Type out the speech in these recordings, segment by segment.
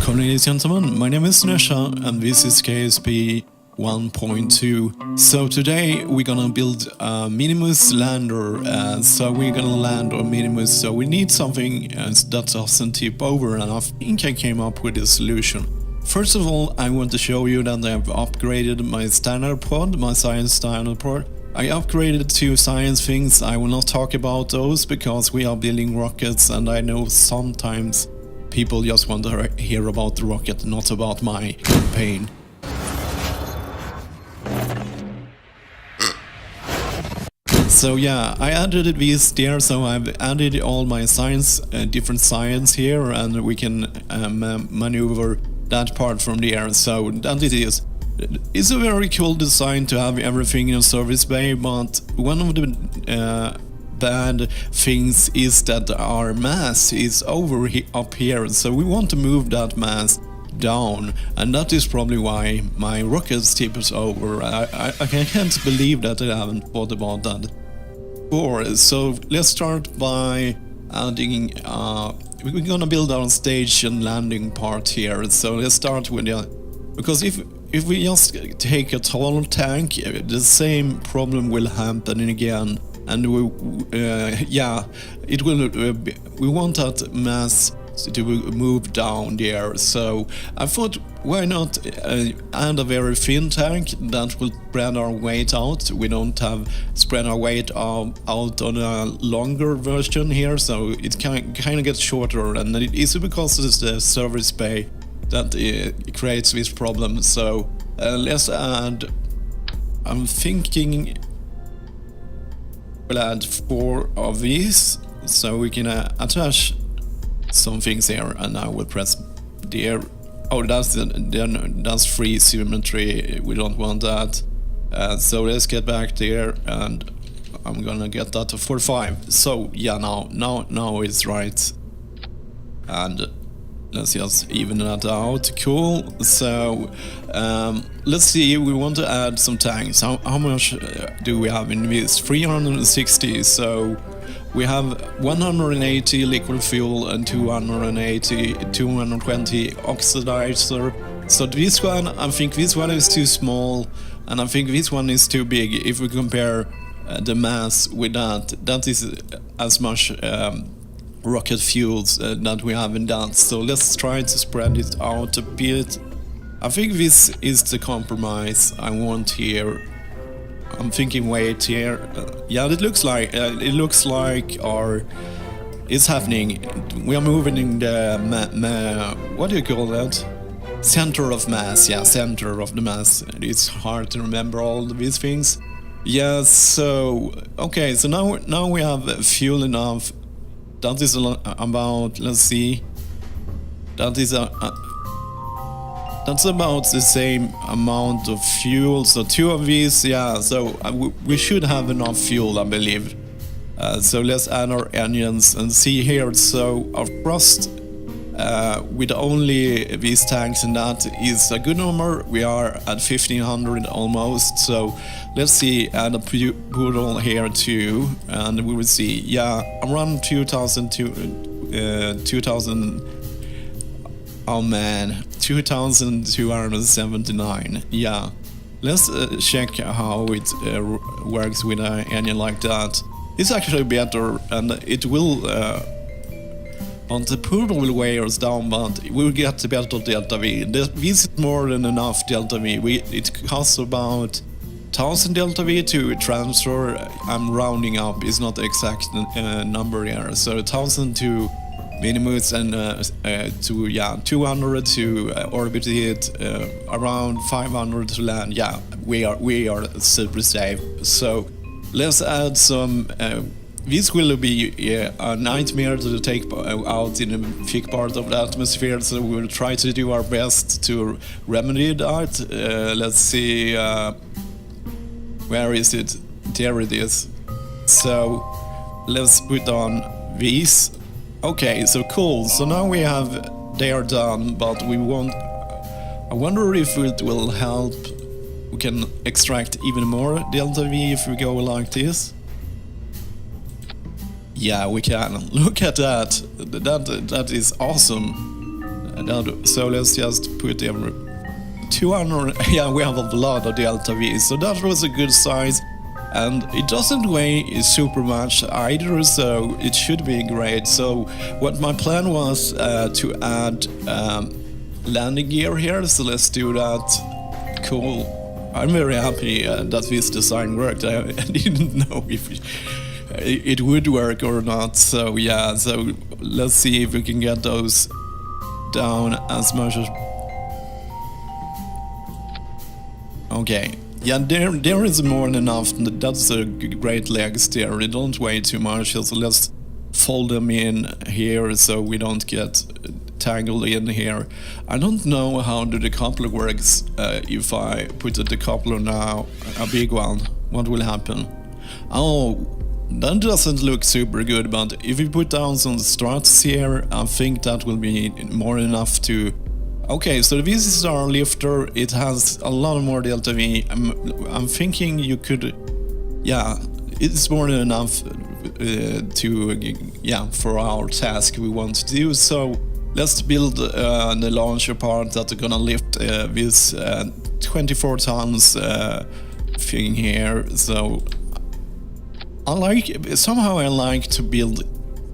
Welcome, ladies and gentlemen, my name is Nesha and this is KSP 1.2. So today we're gonna build a Minmus lander, so we're gonna land on Minmus, so we need something that doesn't tip over, and I think I came up with a solution. First of all, I want to show you that I've upgraded my standard pod, my science standard pod. I upgraded 2 science things. I will not talk about those because we are building rockets, and I know sometimes people just want to hear about the rocket, not about my campaign. So yeah, I added these there, so I've added all my science, different science here, and we can maneuver that part from the air. So that it is. It's a very cool design to have everything in a service bay, but one of the bad things is that our mass is up here, so we want to move that mass down, and that is probably why my rockets tips over. I can't believe that I haven't thought about that before. So let's start by adding we're gonna build our stage and landing part here. So let's start with because if we just take a tall tank, the same problem will happen again. And it will. We want that mass to move down there. So I thought, why not add a very thin tank that will spread our weight out. We don't have spread our weight out on a longer version here, so it kind of gets shorter. And it is because it's the service bay that creates this problem. So let's add. I'm thinking. We'll add 4 of these, so we can attach some things here, and I will press there. Oh, that's free symmetry. We don't want that. So let's get back there, and I'm gonna get that to 45. So yeah, now it's right, and let's just even that out. Cool. So let's see, we want to add some tanks. How much do we have in this? 360. So we have 180 liquid fuel and 220 oxidizer. So this one, I think this one is too small, and I think this one is too big. If we compare the mass with that is as much rocket fuels that we have in that. So let's try to spread it out a bit. I think this is the compromise I want here. I'm thinking weight here. Yeah, it looks like it's happening. We are moving in the what do you call that? Center of mass. Yeah, center of the mass. It's hard to remember all these things. Yeah. So okay. So now we have fuel enough. That is about, let's see, that's about the same amount of fuel. So 2 of these, yeah, so we should have enough fuel, I believe. So let's add our engines and see here. So our thrust with only these tanks, and that is a good number. We are at 1500 almost. So let's see, add a poodle here too, and we will see. Yeah, around 2000. Oh man, 2279. Yeah, let's check how it works with an engine like that. It's actually better, and it will. And the poodle will weigh us down, but we will get the better delta V. This is more than enough delta V. It costs about 1000 delta V to transfer. I'm rounding up, it's not the exact number here. So 1000 to Minmus, and 200 to orbit it, around 500 to land. Yeah, we are super safe. So let's add some. This will be a nightmare to take out in a thick part of the atmosphere, so we will try to do our best to remedy that. Let's see, where is it? There it is. So let's put on these. Okay, so cool. So now we have, they are done, but we won't. I wonder if it will help. We can extract even more delta V if we go like this. Yeah, we can. Look at that. That is awesome. So let's just put every 200. Yeah, we have a lot of delta V, so that was a good size. And it doesn't weigh super much either, so it should be great. So what my plan was to add landing gear here, so let's do that. Cool. I'm very happy that this design worked. I didn't know if it would work or not, so yeah, so let's see if we can get those down as much as... Okay. Yeah, there is more than enough. That's a great legs there. They don't weigh too much, so let's fold them in here so we don't get tangled in here. I don't know how the decoupler works. If I put the decoupler now, a big one, what will happen? Oh, that doesn't look super good, but if we put down some struts here, I think that will be more enough to... Okay, so this is our lifter. It has a lot more delta V. I'm thinking you could... Yeah, it's more than enough for our task we want to do. So let's build the launcher part that's gonna lift this 24 tons thing here. So somehow I like to build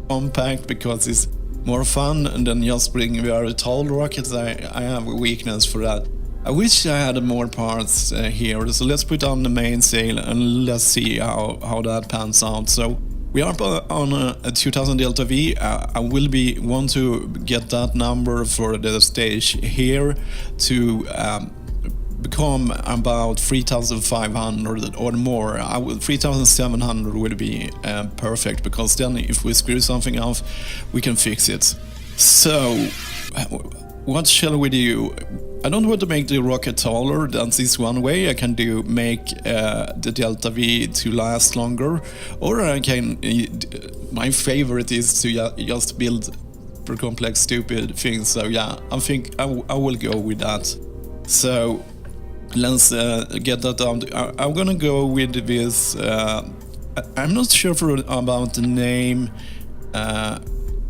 compact because it's more fun than just bring very tall rockets. I have a weakness for that. I wish I had more parts here, so let's put on the mainsail and let's see how that pans out. So we are on a 2000 delta V. I will want to get that number for the stage here to become about 3,500 or more. 3,700 would be perfect, because then if we screw something up, we can fix it. So, what shall we do? I don't want to make the rocket taller. That's this one way. I can make the delta V to last longer, or I can... my favorite is to just build super complex, stupid things. So yeah, I think I will go with that. So let's get that down. I'm gonna go with this. I'm not sure about the name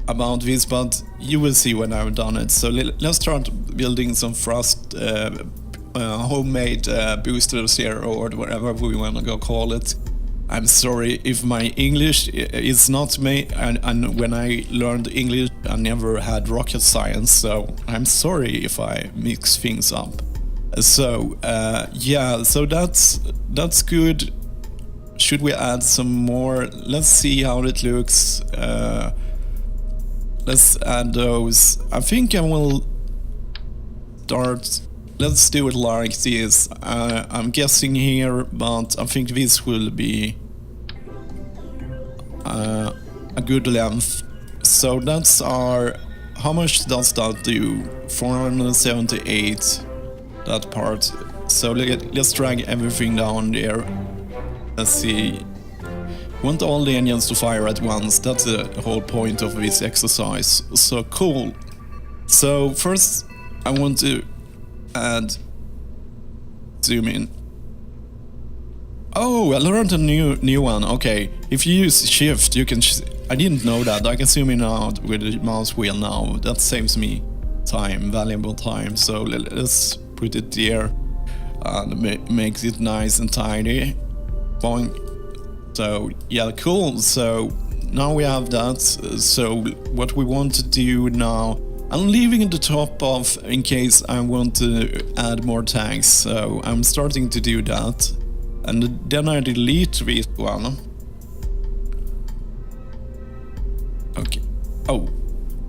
about this, but you will see when I've done it. So let's start building some thrust homemade boosters here, or whatever we want to go call it. I'm sorry if my English is not me, and when I learned English I never had rocket science, so I'm sorry if I mix things up. So yeah, so that's good. Should we add some more? Let's see how it looks. Let's add those. I think I will start. Let's do it like this. I'm guessing here, but I think this will be a good length. So that's our... How much does that do? 478, that part. So let's drag everything down there. Let's see. Want all the engines to fire at once. That's the whole point of this exercise. So cool. So first I want to add... Zoom in. Oh, I learned a new one. Okay, if you use shift, you can... I didn't know that. I can zoom in out with the mouse wheel now. That saves me time, valuable time. So let's put it there and makes it nice and tidy. Boing. So yeah, cool. So now we have that. So what we want to do now, I'm leaving the top off in case I want to add more tags. So I'm starting to do that, and then I delete this one. Okay. Oh,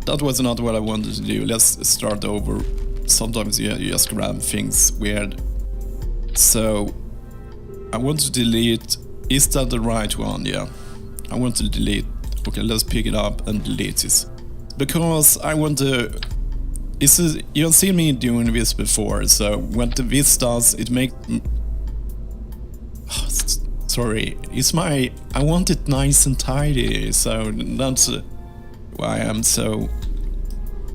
that was not what I wanted to do. Let's start over. Sometimes you just grab things weird. So I want to delete. Is that the right one? Yeah. I want to delete. Okay, let's pick it up and delete this. Because I want to... You've seen me doing this before, so what this does, it makes... Sorry, it's my... I want it nice and tidy, so that's why I'm so...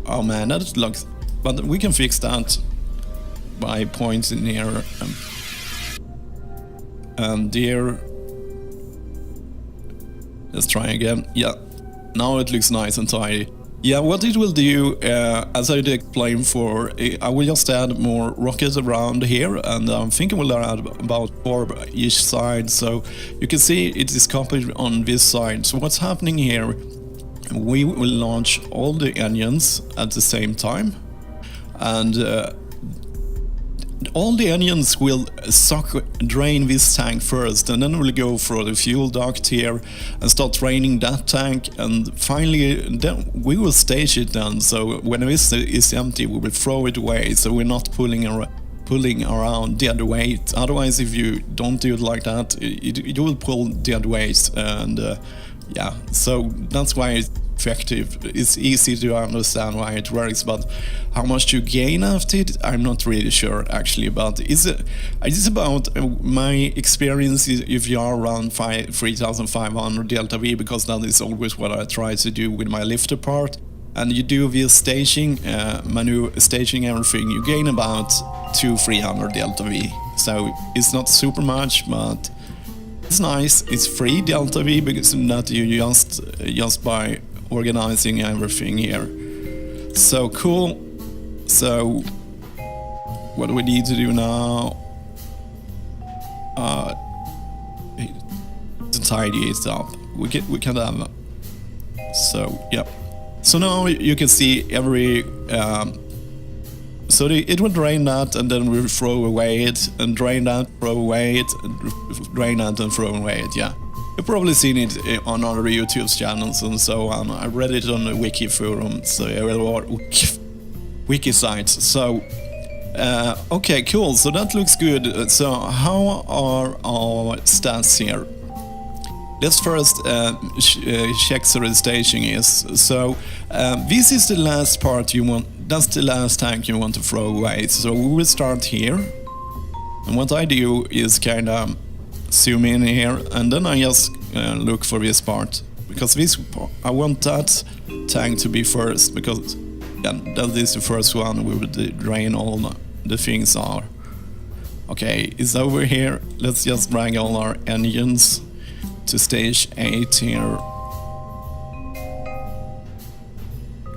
Oh man, that looks... But we can fix that by pointing here and there. Let's try again. Yeah, now it looks nice and tidy. Yeah, what it will do, as I did explain for, I will just add more rockets around here, and I'm thinking we'll add about 4 each side, so you can see it is copied on this side. So what's happening here, we will launch all the engines at the same time, and all the engines will drain this tank first, and then we'll go for the fuel duct here and start draining that tank, and finally then we will stage it then, so when this is empty we will throw it away, so we're not pulling around dead weight. Otherwise, if you don't do it like that, you will pull dead weight, and yeah, so that's why it's effective. It's easy to understand why it works, but how much you gain after it, I'm not really sure actually. But it's about my experience. If you are around 3,500 delta V, because that is always what I try to do with my lifter part, and you do this staging, staging everything, you gain about 200-300 delta V. So it's not super much, but it's nice. It's free delta V because that you just by organizing everything here. So cool. So what do we need to do now? To tidy it up. We can have. So yeah. So now you can see every. So it will drain that, and then we'll throw away it, and drain that, throw away it, and drain that, and throw away it. Yeah. You've probably seen it on other YouTube channels and so on. I read it on the wiki forum, so wiki sites. So, okay, cool. So that looks good. So how are our stats here? Let's first check so the staging is. So this is the last part you want. That's the last tank you want to throw away. So we will start here, and what I do is kind of zoom in here, and then I just look for this part, because I want that tank to be first, because that is the first one we will drain all the things are. Okay, it's over here. Let's just drag all our engines to stage 8 here.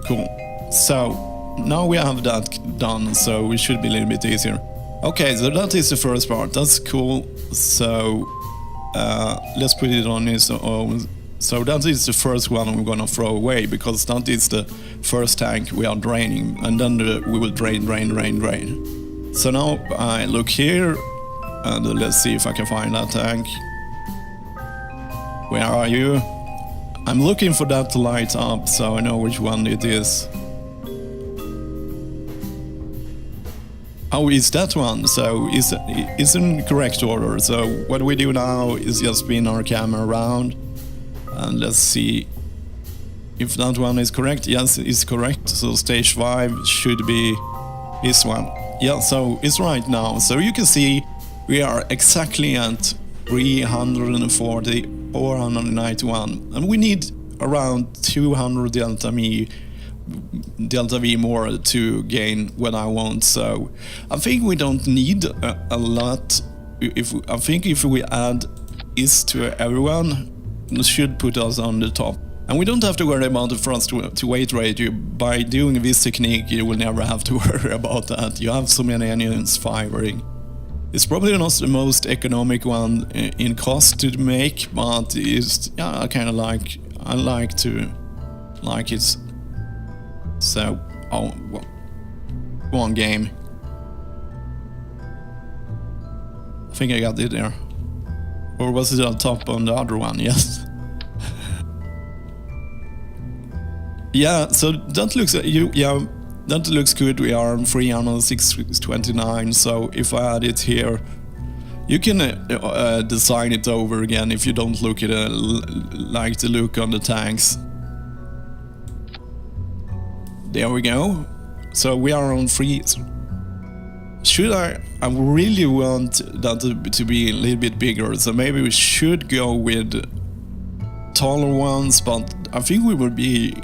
Cool. So now we have that done, so it should be a little bit easier. Okay, so that is the first part. That's cool. So let's put it on this. So that is the first one we're gonna throw away, because that is the first tank we are draining, and then we will drain. So now I look here, and let's see if I can find that tank. Where are you? I'm looking for that to light up, so I know which one it is. Oh, is that one? So it's in correct order. So what we do now is just spin our camera around, and let's see if that one is correct. Yes, it's correct. So stage 5 should be this one. Yeah, so it's right now. So you can see we are exactly at 340, 491, and we need around 200 delta V more to gain what I want. So I think we don't need a lot. I think if we add this to everyone, it should put us on the top. And we don't have to worry about the thrust to weight ratio. By doing this technique, you will never have to worry about that. You have so many engines firing. It's probably not the most economic one in cost to make, but it's, yeah, I kind of like it. So, oh, well, go on, game. I think I got it there. Or was it on top on the other one? Yes. Yeah, so that looks that looks good. We are on 306.29. So if I add it here, you can design it over again if you don't look at like the look on the tanks. There we go. So we are on 3. Should I really want that to be a little bit bigger, so maybe we should go with taller ones, but I think we will be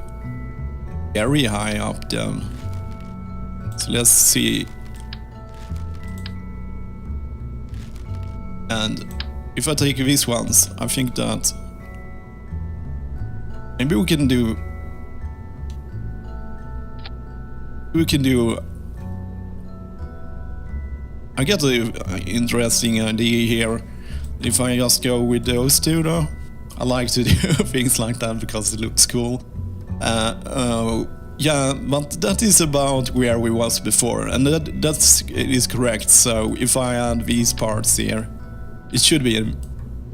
very high up then. So let's see. And if I take these ones, I think that maybe we can do we can do. I get an interesting idea here. If I just go with those two though, I like to do things like that because it looks cool. Yeah, but that is about where we was before, and that is correct. So if I add these parts here, it should be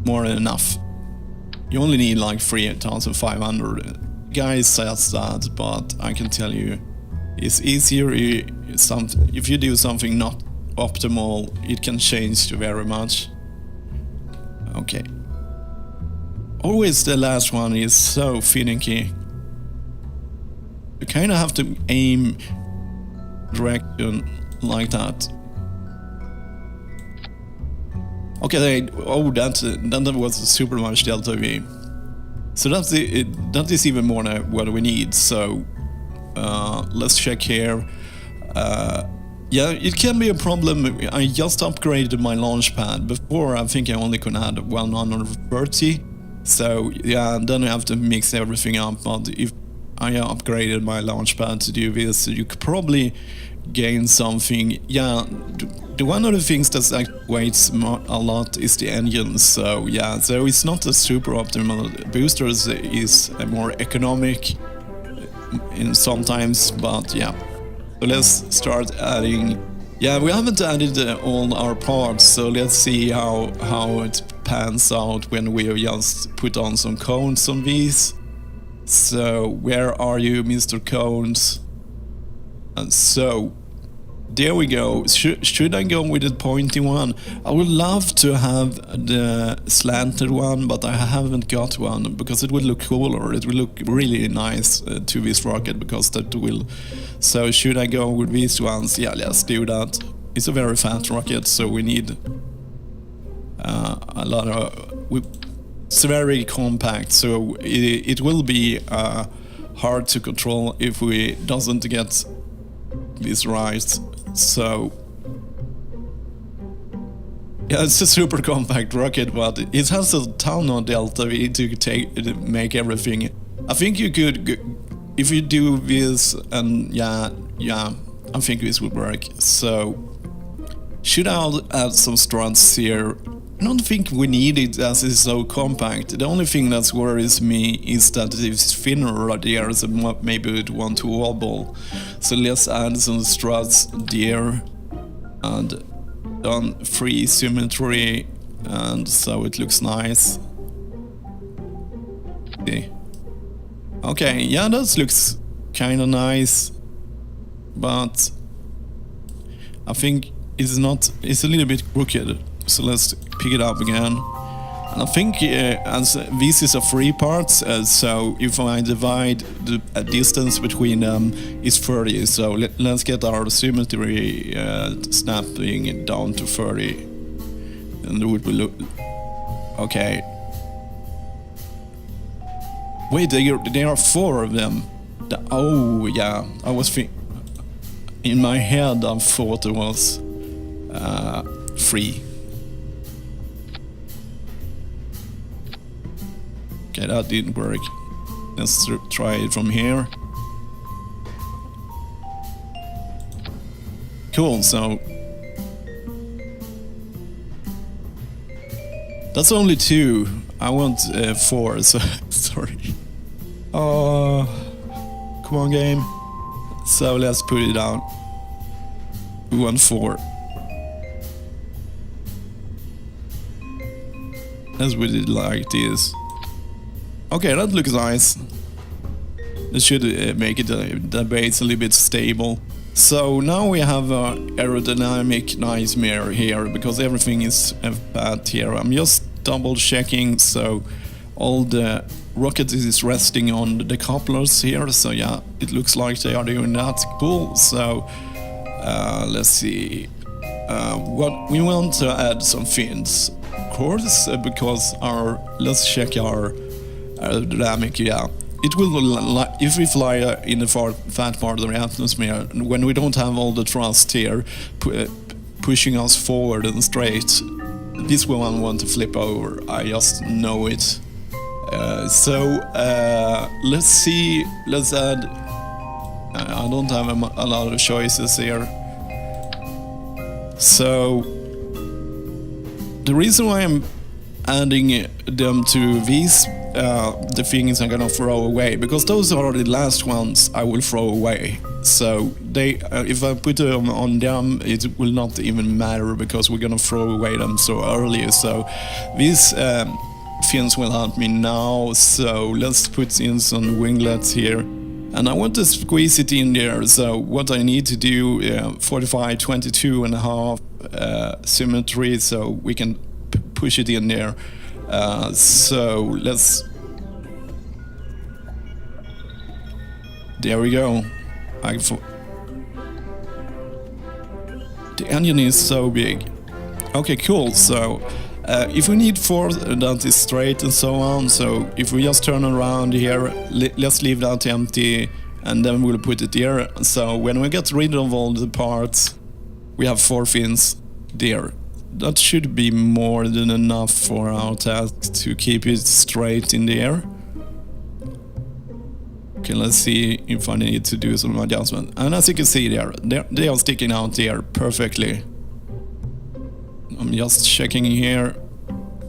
more than enough. You only need like 3,500. Guys says that, but I can tell you, it's easier if you do something not optimal, it can change very much. Okay. Always the last one is so finicky. You kind of have to aim direction like that. Okay, that was super much delta V. So that is even more than what we need. So let's check here. Yeah, it can be a problem. I just upgraded my launch pad. Before, I think I only could add 130. So yeah, then I have to mix everything up. But if I upgraded my launch pad to do this, you could probably gain something. Yeah, one of the things that weighs a lot is the engine. So yeah, so it's not a super optimal. Boosters is a more economic in sometimes, but yeah. So let's start adding. Yeah, we haven't added all our parts, so let's see how it pans out when we just put on some cones on these. So where are you, Mr. Cones? And so there we go. Should I go with the pointy one? I would love to have the slanted one, but I haven't got one because it would look cooler. It will look really nice to this rocket because that will. So should I go with these ones? Yeah, let's do that. It's a very fat rocket, so we need a lot of. It's very compact, so it will be hard to control if we doesn't get this right. So yeah, it's a super compact rocket, but it has a ton of delta V to make everything. I think you could, if you do this, and yeah, I think this would work. So should I add some struts here? I don't think we need it as it's so compact. The only thing that worries me is that it's thinner there, so maybe it want to wobble. So let's add some struts there and done free symmetry, and so it looks nice. Okay, yeah, that looks kind of nice, but I think it's a little bit crooked. So let's pick it up again. And I think as this is a free part, so if I divide the distance between them is 30. So let's get our symmetry snapping it down to 30. And it would be look. Okay. Wait, there are 4 of them. Oh yeah, I was in my head I thought it was 3. Okay, that didn't work. Let's try it from here. Cool, so that's only 2. I want 4, so sorry. Come on, game. So let's put it down. We want 4. Let's put it like this. Okay, that looks nice. It should make it the base a little bit stable. So now we have a aerodynamic nightmare here because everything is bad here. I'm just double checking, so all the rocket is resting on the couplers here. So yeah, it looks like they are doing that. Cool. So let's see. What we want to add some fins, of course, because let's check our aerodynamic. Yeah, it will if we fly in the fat part of the atmosphere, when we don't have all the thrust here pushing us forward and straight, this one want to flip over. I just know it. So let's see. Let's add I don't have a lot of choices here. So the reason why I'm adding them to these the things I'm gonna throw away, because those are the last ones I will throw away. So they, if I put them on them, it will not even matter because we're gonna throw away them so early. So these fins will help me now. So let's put in some winglets here, and I want to squeeze it in there. So what I need to do, 45, 22.5 symmetry, so we can push it in there. So let's, there we go. The engine is so big. Okay, cool. So if we need 4 that is straight and so on, so if we just turn around here, let's leave that empty, and then we'll put it there. So when we get rid of all the parts, we have 4 fins there. That should be more than enough for our task to keep it straight in the air. Okay, let's see if I need to do some adjustment. And as you can see there, they are sticking out there perfectly. I'm just checking here.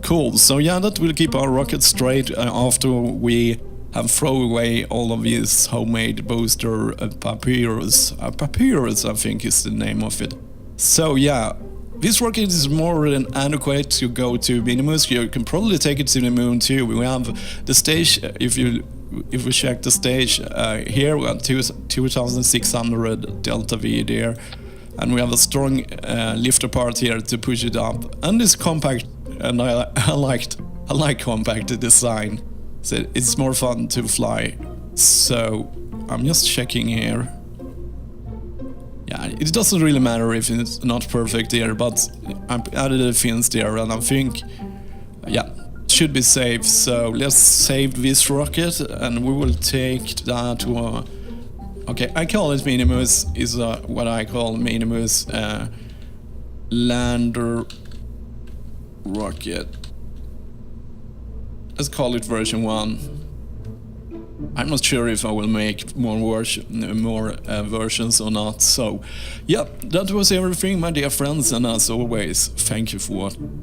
Cool, so yeah, that will keep our rocket straight after we have thrown away all of these homemade booster papyrus. Papyrus, I think is the name of it. So yeah, this rocket is more than adequate to go to Minmus. You can probably take it to the moon too. We have the stage, if we check the stage here, we have 2600 delta V there, and we have a strong lifter part here to push it up. And it's compact, and I like compact design. So it's more fun to fly. So I'm just checking here. Yeah, it doesn't really matter if it's not perfect here, but I added the fins there, and I think, yeah, it should be safe. So let's save this rocket, and we will take that to okay, I call it Minmus, is what I call Minmus lander rocket. Let's call it version 1. I'm not sure if I will make more versions or not. So, yeah, that was everything, my dear friends, and as always, thank you for watching.